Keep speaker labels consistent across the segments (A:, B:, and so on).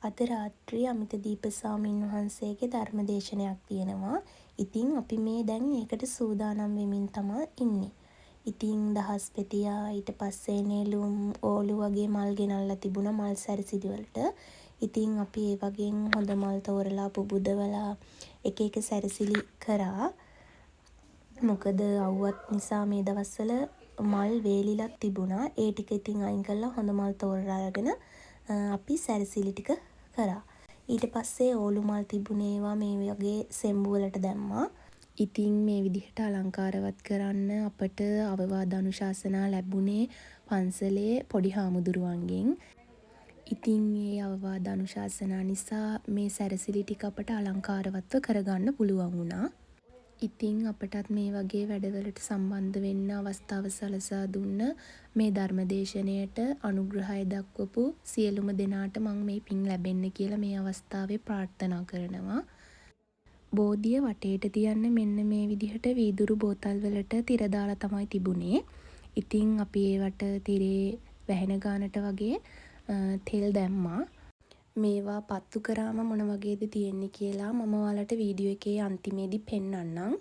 A: අද රාත්‍රියේ අමිතදීප ස්වාමීන් වහන්සේගේ ධර්මදේශනයක් තියෙනවා. ඉතින් අපි මේ දැන් ඒකට සූදානම් වෙමින් තමයි ඉන්නේ. ඉතින් දහස් පෙතියා ඊට පස්සේ නෙළුම් ඕලු වගේ මල් ගෙනල්ලා තිබුණා මල් සැරසිලි වලට. ඉතින් අපි ඒ වගේම හොඳ මල් තෝරලා පුබුදවලා එක එක සැරසිලි කරා. මොකද අවුවත් නිසා මේ දවස්වල මල් වේලිලක් තිබුණා. ඒ ටික ඉතින් අයින් කරලා හොඳ මල් තෝරලා අරගෙන අපි සැරසිලි ටික කරා. ඊට පස්සේ ඕලු මල් තිබුණේ ඒවා මේ වගේ සෙම්බු වලට දැම්මා. ඉතින් මේ විදිහට අලංකාරවත් කරන්න අපට අවවාද අනුශාසනා ලැබුණේ පන්සලේ පොඩි හාමුදුරුවන්ගෙන්. ඉතින් මේ අවවාද අනුශාසනා නිසා මේ සැරසිලි ටික අපට අලංකාරවත්ව කරගන්න පුළුවන් වුණා. ඉතින් අපටත් මේ වගේ වැඩවලට සම්බන්ධ වෙන්න අවස්ථාව සලසා දුන්න මේ ධර්මදේශනයට අනුග්‍රහය දක්වපු සියලුම දෙනාට මම මේ පින් ලැබෙන්න කියලා මේ අවස්ථාවේ ප්‍රාර්ථනා කරනවා. බෝධිය වටේට තියන්න මෙන්න මේ විදිහට වීදුරු බෝතල් වලට තිර දාලා තමයි තිබුණේ. ඉතින් අපි ඒවට තිරේ වැහෙන ගානට වගේ තෙල් දැම්මා. මේවා පත්තු කරාම මොන වගේද තියෙන්නේ කියලා මම ඔයාලට වීඩියෝ එකේ අන්තිමේදී පෙන්නන්නම්.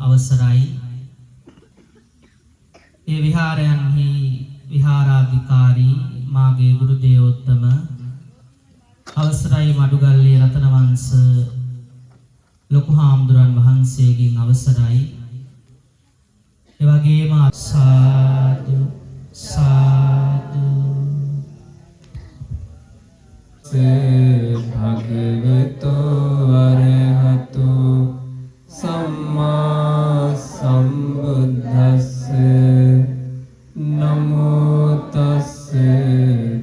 B: අවසරයි ඒ විහාරයන්හි විහාරාධිකාරී මාගේ ගුරු දේවෝත්තම අවසරයි මඩුගල්ලේ රතනවංශ ලොකු හාමුදුරන් වහන්සේගෙන් අවසරයි. ඒ වගේම සාදු සාදු
C: භගවතෝ අරහතෝ සම්මා සම්බුද්දස්ස නමෝ තස්ස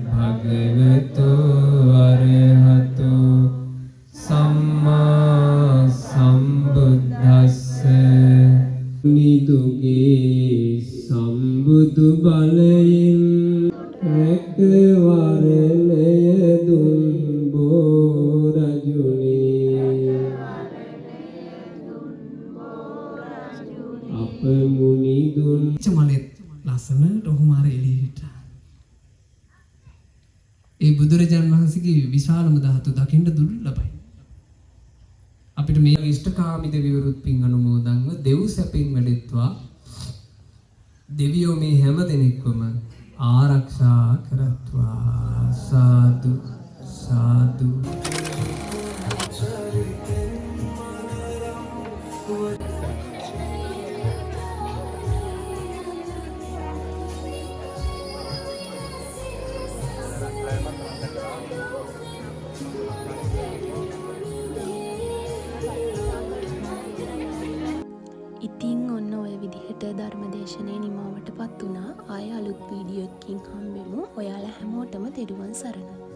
C: භගවතෝ අරහතෝ සම්මා සම්බුද්දස්ස නිදුගේ සම්බුදු බලයෙන් රැකවරණය දුන් බෝරජුනේ අප මුනි දුන්
D: චමලෙත් ලස්සනට ඔහුමාර එළියට ඒ බුදුරජාණන් වහන්සේගේ විශාලම ධාතු දකින්න දුර්ලභයි. අපිට මේ ඉෂ්ඨකාමී දෙවිවරුත් පින් අනුමෝදන්ව දෙව් සැපින් වැඩෙත්වා. දෙවියෝ මේ හැම දෙනෙක්වම ආරක්ෂා කරත්වා. සාදු සාදු.
A: ඉතින් ඔන්න ඔය විදිහට ධර්මදේශනය නිමාවටපත් වුණා. ආය අලුත් වීඩියෝ එකකින් හම්බෙමු. ඔයාලා හැමෝටම තෙරුවන් සරණයි.